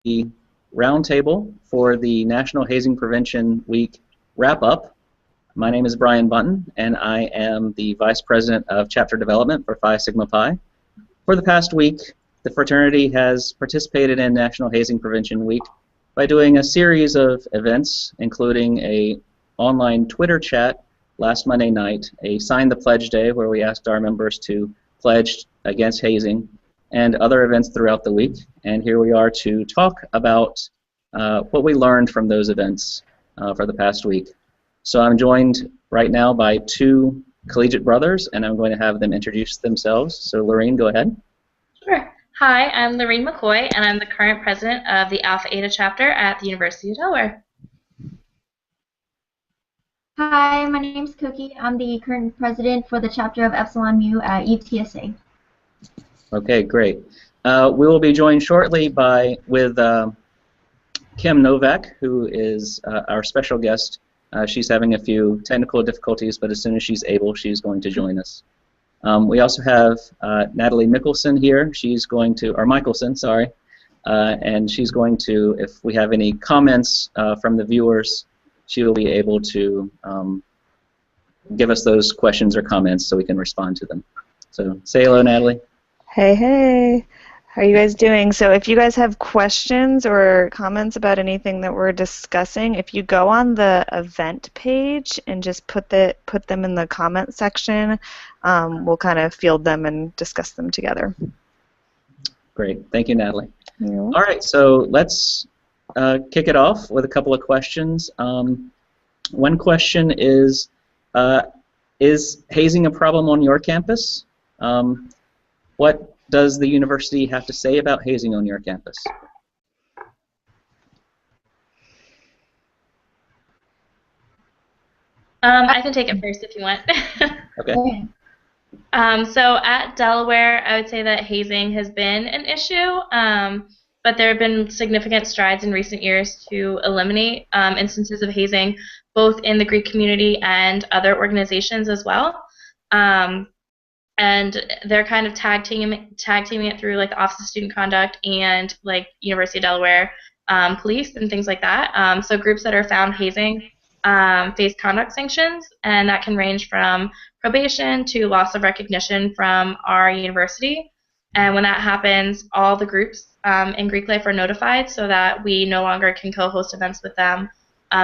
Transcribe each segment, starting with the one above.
roundtable for the National Hazing Prevention Week wrap-up. My name is Brian Bunton, and I am the Vice President of Chapter Development for Phi Sigma Pi. For the past week, the fraternity has participated in National Hazing Prevention Week by doing a series of events, including an online Twitter chat last Monday night, a Sign the Pledge Day where we asked our members to pledge against hazing, and other events throughout the week. And here we are to talk about what we learned from those events for the past week. So I'm joined right now by two collegiate brothers, and I'm going to have them introduce themselves. So Lorraine, go ahead. Sure. Hi, I'm Lorraine McCoy, and I'm the current president of the Alpha Eta chapter at the University of Delaware. Hi, my name's Cookie. I'm the current president for the chapter of Epsilon Mu at UTSA. Okay, great. We will be joined shortly with Kim Novak, who is our special guest. She's having a few technical difficulties, but as soon as she's able, she's going to join us. We also have Natalie Mickelson here. She's going to, or Michelson, sorry, and she's going to, if we have any comments from the viewers, she will be able to give us those questions or comments so we can respond to them. So say hello, Natalie. Hey, hey. How are you guys doing? So if you guys have questions or comments about anything that we're discussing, if you go on the event page and just put them in the comment section, we'll kind of field them and discuss them together. Great. Thank you, Natalie. You're welcome. All right, so let's kick it off with a couple of questions. One question is hazing a problem on your campus? What does the university have to say about hazing on your campus? I can take it first if you want. Okay. So at Delaware, I would say that hazing has been an issue, but there have been significant strides in recent years to eliminate instances of hazing, both in the Greek community and other organizations as well. And they're kind of tag teaming it through like the Office of Student Conduct and like University of Delaware police and things like that. So groups that are found hazing face conduct sanctions, and that can range from probation to loss of recognition from our university. And when that happens, all the groups in Greek life are notified so that we no longer can co-host events with them,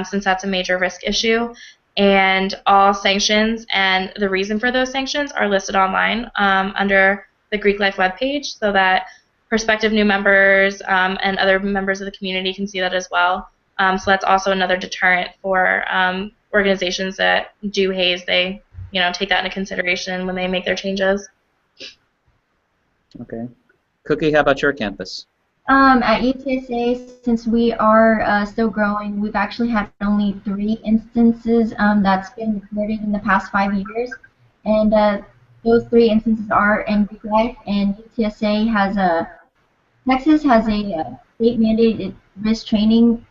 since that's a major risk issue. And all sanctions and the reason for those sanctions are listed online under the Greek Life webpage, so that prospective new members and other members of the community can see that as well. So that's also another deterrent for organizations that do haze. They, take that into consideration when they make their changes. Okay. Cookie, how about your campus? At UTSA, since we are still growing, we've actually had only 3 instances that's been recorded in the past 5 years, and those 3 instances are in Greek life. And UTSA has Texas has a state-mandated risk management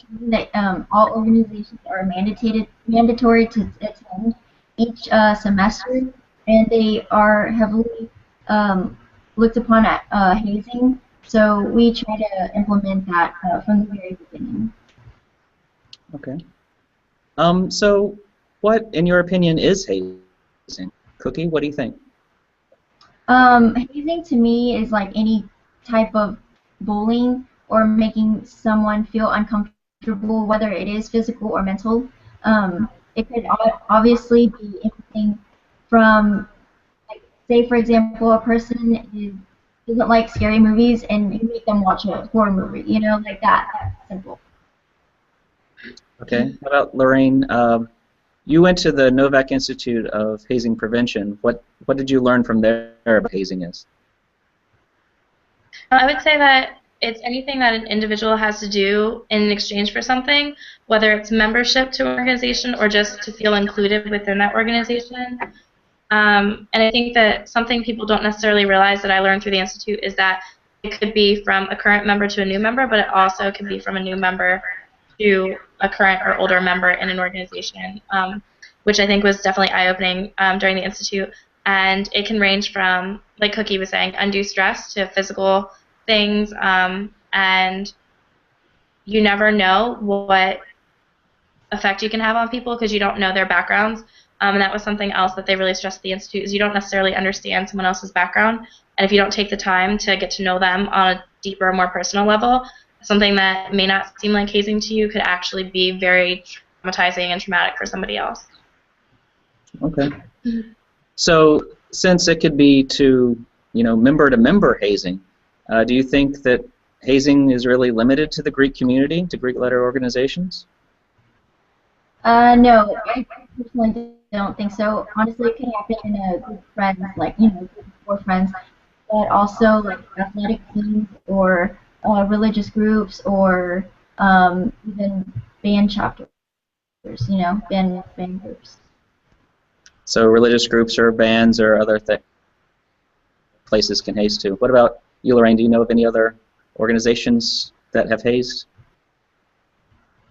training that all organizations are mandatory to attend each semester, and they are heavily looked upon at hazing. So we try to implement that from the very beginning. Okay. So what, in your opinion, is hazing? Cookie, what do you think? Hazing to me is like any type of bullying or making someone feel uncomfortable, whether it is physical or mental. It could obviously be anything from, like, say for example, a person doesn't like scary movies and you make them watch a horror movie, like that. That's simple. Okay. How about Lorraine? You went to the Novak Institute of Hazing Prevention. What did you learn from there about hazing is? I would say that it's anything that an individual has to do in exchange for something, whether it's membership to an organization or just to feel included within that organization. And I think that something people don't necessarily realize that I learned through the Institute is that it could be from a current member to a new member, but it also could be from a new member to a current or older member in an organization, which I think was definitely eye-opening during the Institute. And it can range from, like Cookie was saying, undue stress to physical things, and you never know what effect you can have on people because you don't know their backgrounds. And that was something else that they really stressed at the Institute, is you don't necessarily understand someone else's background, and if you don't take the time to get to know them on a deeper, more personal level, something that may not seem like hazing to you could actually be very traumatizing and traumatic for somebody else. Okay. So since it could be to, member-to-member hazing, do you think that hazing is really limited to the Greek community, to Greek letter organizations? No, I personally don't think so. Honestly, it could happen in a group of friends, like, group of 4 friends, but also like athletic teams or religious groups or even band chapters, band groups. So religious groups or bands or other places can haze too. What about you, Lorraine? Do you know of any other organizations that have hazed?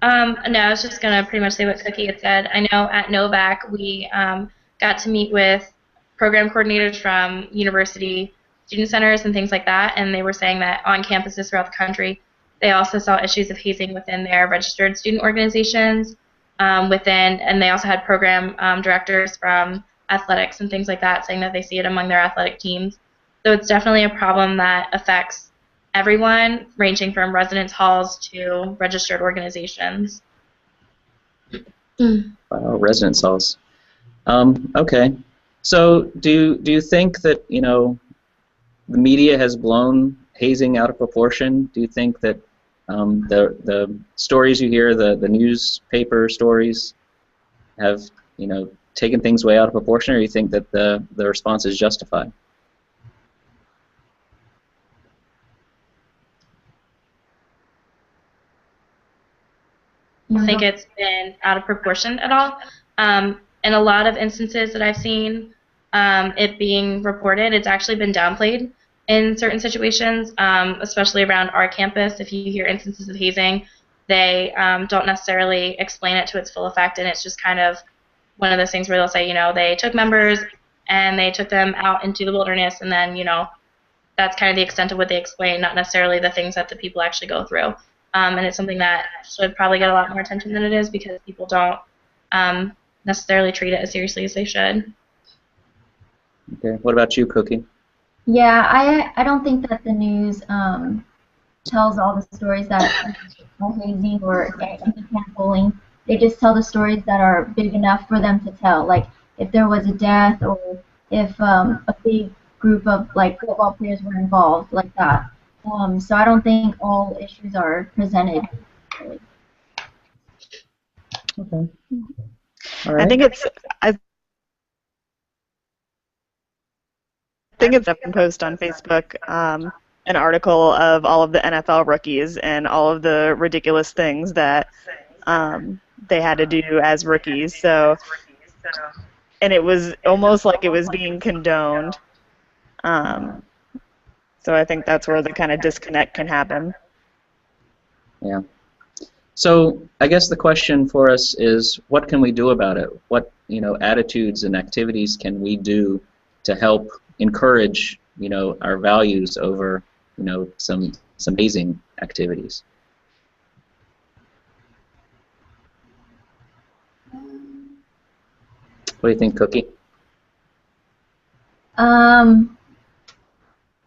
No, I was just going to pretty much say what Cookie had said. I know at Novak we got to meet with program coordinators from university student centers and things like that, and they were saying that on campuses throughout the country, they also saw issues of hazing within their registered student organizations, and they also had program directors from athletics and things like that saying that they see it among their athletic teams. So it's definitely a problem that affects everyone, ranging from residence halls to registered organizations. Wow, residence halls. Okay. So do you think that the media has blown hazing out of proportion? Do you think that the stories you hear, the newspaper stories, have taken things way out of proportion, or do you think that the response is justified? I don't think it's been out of proportion at all. In a lot of instances that I've seen it being reported, it's actually been downplayed in certain situations, especially around our campus. If you hear instances of hazing, they don't necessarily explain it to its full effect, and it's just kind of one of those things where they'll say, they took members and they took them out into the wilderness, and then, that's kind of the extent of what they explain, not necessarily the things that the people actually go through. And it's something that should probably get a lot more attention than it is because people don't necessarily treat it as seriously as they should. Okay. What about you, Cookie? Yeah, I don't think that the news tells all the stories that are hazing or any kind of bullying. They just tell the stories that are big enough for them to tell. Like if there was a death or if a big group of like football players were involved, like that. So I don't think all issues are presented. Really. Okay. All right. I think it's a post on Facebook, an article of all of the NFL rookies and all of the ridiculous things that they had to do as rookies. So, and it was almost like it was being condoned. So I think that's where the kind of disconnect can happen. Yeah. So I guess the question for us is, what can we do about it? What attitudes and activities can we do to help encourage our values over some hazing activities? What do you think, Cookie?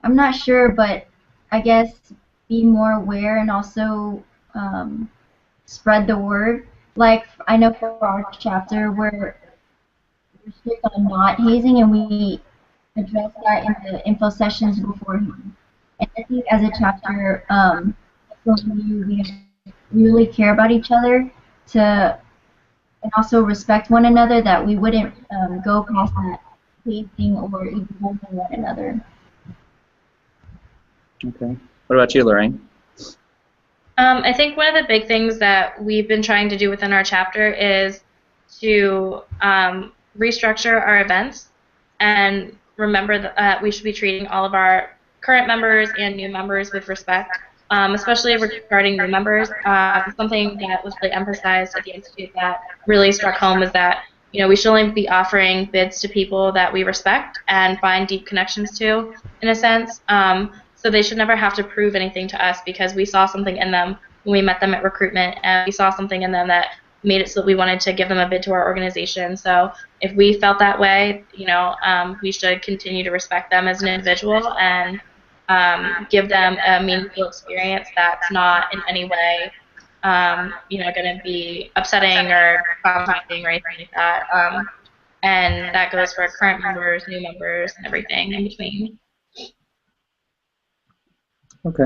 I'm not sure, but I guess be more aware and also spread the word. Like I know for our chapter, we're strict on not hazing, and we address that in the info sessions beforehand. And I think as a chapter, we really care about each other and also respect one another, that we wouldn't go past that hazing or even bullying one another. Okay. What about you, Lorraine? I think one of the big things that we've been trying to do within our chapter is to restructure our events and remember that we should be treating all of our current members and new members with respect, especially regarding new members. Something that was really emphasized at the Institute that really struck home is that we should only be offering bids to people that we respect and find deep connections to, in a sense. So they should never have to prove anything to us because we saw something in them when we met them at recruitment, and we saw something in them that made it so that we wanted to give them a bid to our organization. So if we felt that way, we should continue to respect them as an individual and give them a meaningful experience that's not in any way, going to be upsetting or traumatizing or anything like that. And that goes for current members, new members, and everything in between. Okay.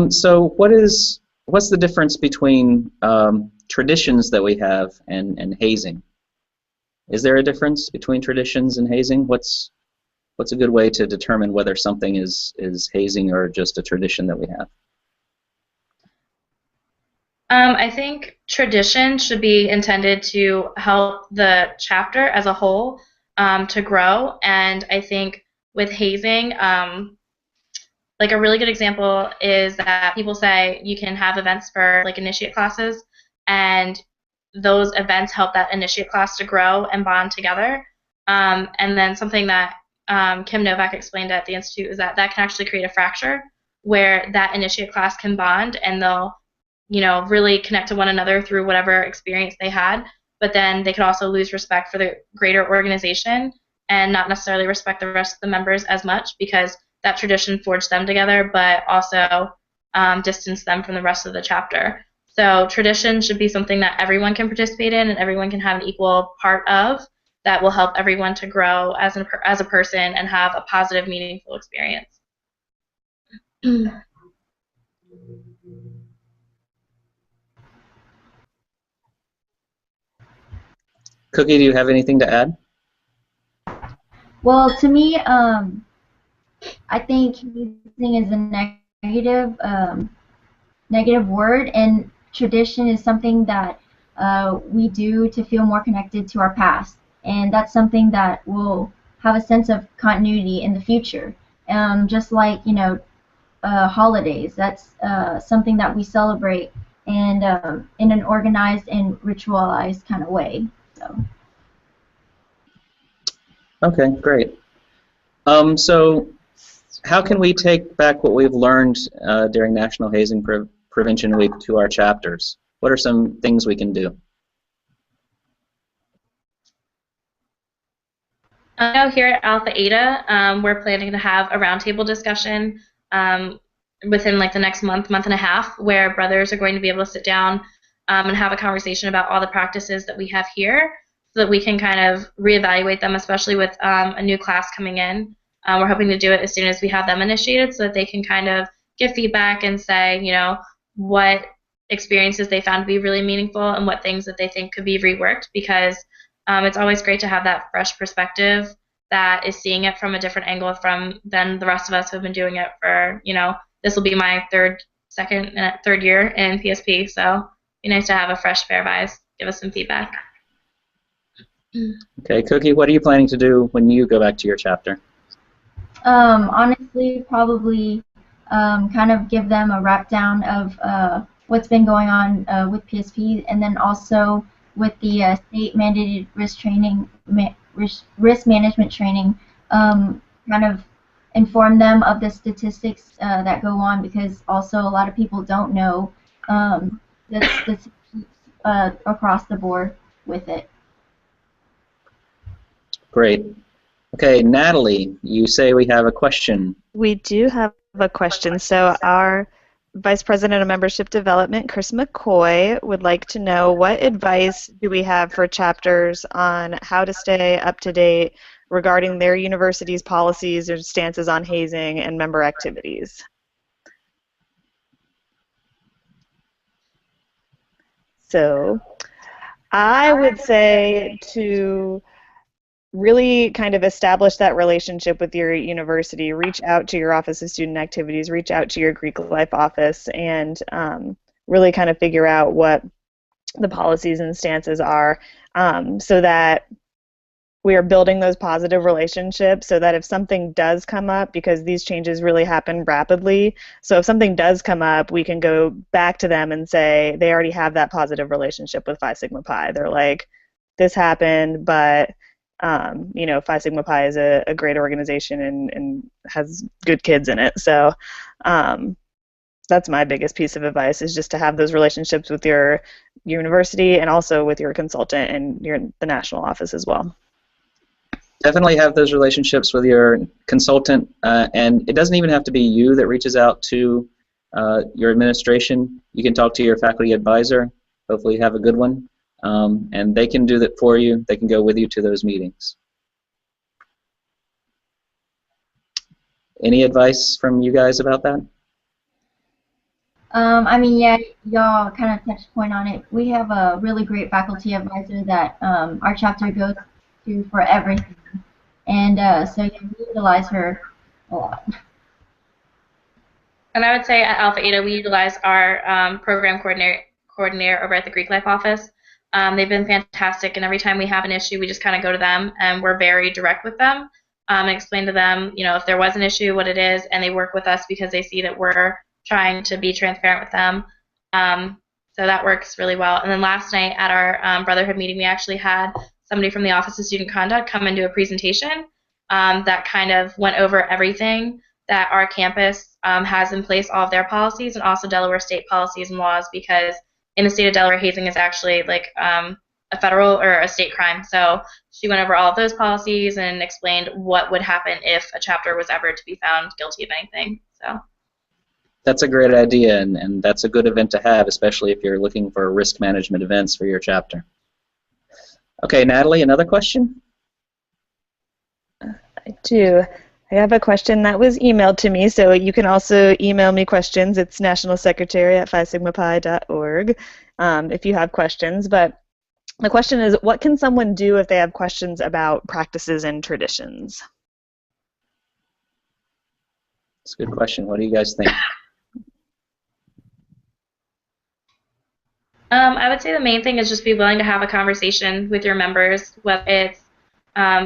So what's the difference between traditions that we have and hazing? Is there a difference between traditions and hazing? What's a good way to determine whether something is hazing or just a tradition that we have? I think tradition should be intended to help the chapter as a whole to grow, and I think with hazing, like a really good example is that people say you can have events for like initiate classes, and those events help that initiate class to grow and bond together. And then something that Kim Novak explained at the Institute is that can actually create a fracture where that initiate class can bond and they'll really connect to one another through whatever experience they had, but then they could also lose respect for the greater organization and not necessarily respect the rest of the members as much because that tradition forged them together, but also distanced them from the rest of the chapter. So tradition should be something that everyone can participate in and everyone can have an equal part of that will help everyone to grow as a person and have a positive, meaningful experience. Cookie, do you have anything to add? Well, to me, I think hazing is a negative word, and tradition is something that we do to feel more connected to our past, and that's something that will have a sense of continuity in the future. Just like holidays, that's something that we celebrate and in an organized and ritualized kind of way. So. Okay, great. So how can we take back what we've learned during National Hazing Prevention Week to our chapters? What are some things we can do? I know here at Alpha Eta, we're planning to have a roundtable discussion within like the next month and a half, where brothers are going to be able to sit down and have a conversation about all the practices that we have here, so that we can kind of reevaluate them, especially with a new class coming in. We're hoping to do it as soon as we have them initiated, so that they can kind of give feedback and say, what experiences they found to be really meaningful and what things that they think could be reworked, because it's always great to have that fresh perspective that is seeing it from a different angle than the rest of us who have been doing it for, this will be my third year in PSP, so it'd be nice to have a fresh pair of eyes, give us some feedback. Okay, Cookie, what are you planning to do when you go back to your chapter? Honestly, probably kind of give them a wrap down of what's been going on with PSP, and then also with the state mandated risk management training, kind of inform them of the statistics that go on, because also a lot of people don't know the statistics across the board with it. Great. Okay, Natalie, you say we have a question. We do have a question. So our Vice President of Membership Development, Chris McCoy, would like to know, what advice do we have for chapters on how to stay up to date regarding their university's policies or stances on hazing and member activities? So I would say to really kind of establish that relationship with your university, reach out to your Office of Student Activities, reach out to your Greek Life office, and really kind of figure out what the policies and stances are, so that we are building those positive relationships, so that if something does come up, because these changes really happen rapidly, so if something does come up, we can go back to them and say they already have that positive relationship with Phi Sigma Pi. They're like, this happened, but you know, Phi Sigma Pi is a great organization and has good kids in it. So that's my biggest piece of advice, is just to have those relationships with your university and also with your consultant and the national office as well. Definitely have those relationships with your consultant, and it doesn't even have to be you that reaches out to your administration. You can talk to your faculty advisor. Hopefully you have a good one, and they can do that for you. They can go with you to those meetings. Any advice from you guys about that? I mean, yeah, y'all kind of touched point on it. We have a really great faculty advisor that our chapter goes to for everything, and so yeah, we utilize her a lot. And I would say at Alpha Eta we utilize our program coordinator over at the Greek Life office. They've been fantastic, and every time we have an issue, we just kind of go to them, and we're very direct with them and explain to them, you know, if there was an issue, what it is, and they work with us because they see that we're trying to be transparent with them. So that works really well. And then last night at our Brotherhood meeting, we actually had somebody from the Office of Student Conduct come and do a presentation that kind of went over everything that our campus has in place, all of their policies, and also Delaware state policies and laws, because in the state of Delaware, hazing is actually like a federal or a state crime. So she went over all of those policies and explained what would happen if a chapter was ever to be found guilty of anything. So that's a great idea, and that's a good event to have, especially if you're looking for risk management events for your chapter. Okay, Natalie, another question? I do. I have a question that was emailed to me, so you can also email me questions. It's nationalsecretary@phisigmapi.org if you have questions. But the question is, what can someone do if they have questions about practices and traditions? That's a good question. What do you guys think? I would say the main thing is just be willing to have a conversation with your members, whether it's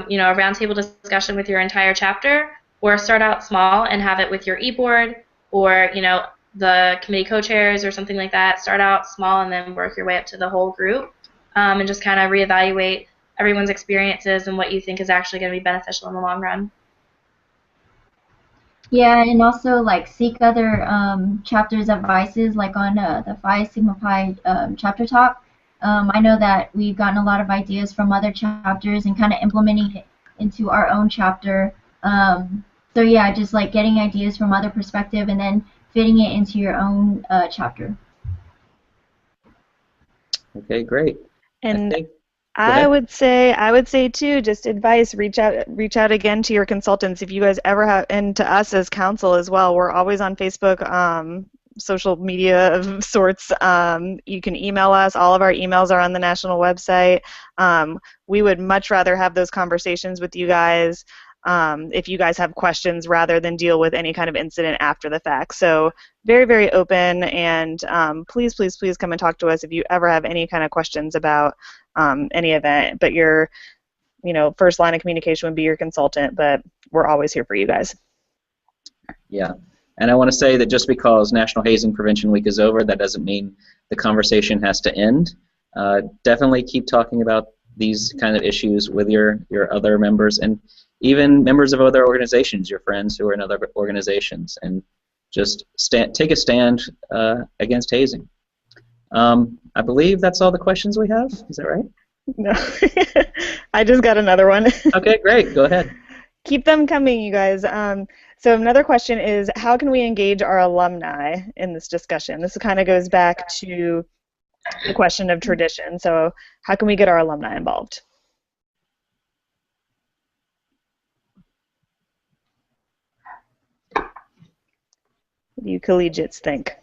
you know, a roundtable discussion with your entire chapter, or start out small and have it with your e-board, or you know, the committee co-chairs or something like that. Start out small and then work your way up to the whole group, and just kind of reevaluate everyone's experiences and what you think is actually going to be beneficial in the long run. Yeah, and also like seek other chapters' advices, like on the Phi Sigma Pi chapter talk. I know that we've gotten a lot of ideas from other chapters and kind of implementing it into our own chapter. So yeah, just like getting ideas from other perspective and then fitting it into your own chapter. Okay, great. And I would say too, just advice, reach out again to your consultants if you guys ever have, and to us as council as well. We're always on Facebook, social media of sorts. You can email us. All of our emails are on the national website. We would much rather have those conversations with you guys if you guys have questions, rather than deal with any kind of incident after the fact. So very, very open, and please, please, please come and talk to us if you ever have any kind of questions about any event. But your, you know, first line of communication would be your consultant, but we're always here for you guys. Yeah, and I want to say that just because National Hazing Prevention Week is over, that doesn't mean the conversation has to end. Definitely keep talking about these kind of issues with your other members, and even members of other organizations, your friends who are in other organizations, and just take a stand against hazing. I believe that's all the questions we have. Is that right? No. I just got another one. Okay, great. Go ahead. Keep them coming, you guys. So another question is, how can we engage our alumni in this discussion? This kind of goes back to the question of tradition. So how can we get our alumni involved? What do you collegiates think?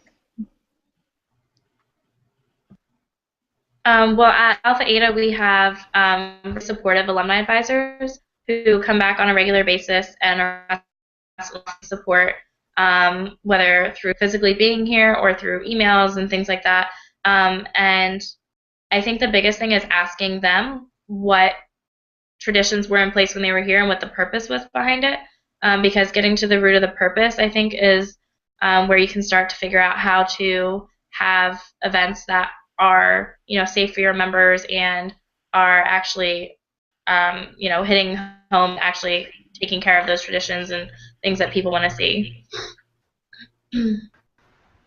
Well, at Alpha Eta, we have supportive alumni advisors who come back on a regular basis and are support, whether through physically being here or through emails and things like that. And I think the biggest thing is asking them what traditions were in place when they were here and what the purpose was behind it. Because getting to the root of the purpose, I think, is where you can start to figure out how to have events that are, you know, safe for your members and are actually hitting home, actually taking care of those traditions and things that people want to see.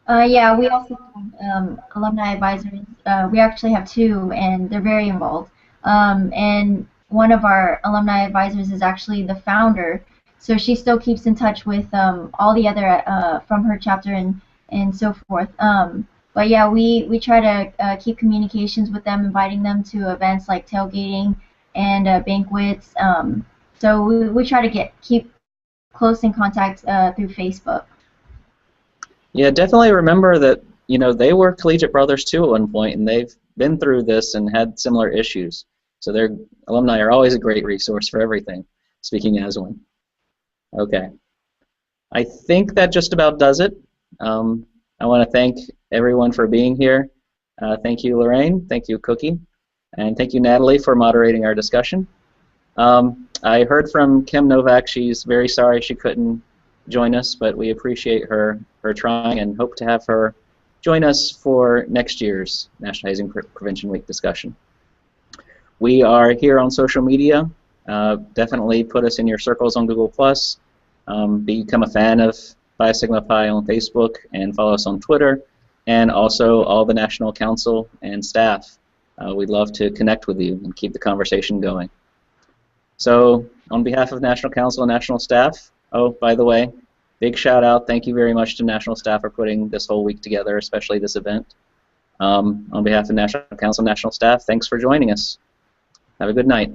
Yeah, we also have alumni advisors. We actually have two, and they're very involved. And one of our alumni advisors is actually the founder, so she still keeps in touch with all the other from her chapter and so forth. But yeah, we try to keep communications with them, inviting them to events like tailgating and banquets. So we try to keep close in contact through Facebook. Yeah, definitely remember that, they were collegiate brothers too at one point, and they've been through this and had similar issues. So their alumni are always a great resource for everything, speaking as one. Okay. I think that just about does it. I want to thank everyone for being here. Thank you, Lorraine. Thank you, Cookie. And thank you, Natalie, for moderating our discussion. I heard from Kim Novak. She's very sorry she couldn't join us, but we appreciate her trying and hope to have her join us for next year's National Hazing Prevention Week discussion. We are here on social media. Definitely put us in your circles on Google+. Become a fan of Phi Sigma Pi on Facebook and follow us on Twitter, and also all the National Council and staff. We'd love to connect with you and keep the conversation going. So on behalf of National Council and National staff, oh, by the way, big shout out, thank you very much to National staff for putting this whole week together, especially this event. On behalf of National Council and National staff, thanks for joining us. Have a good night.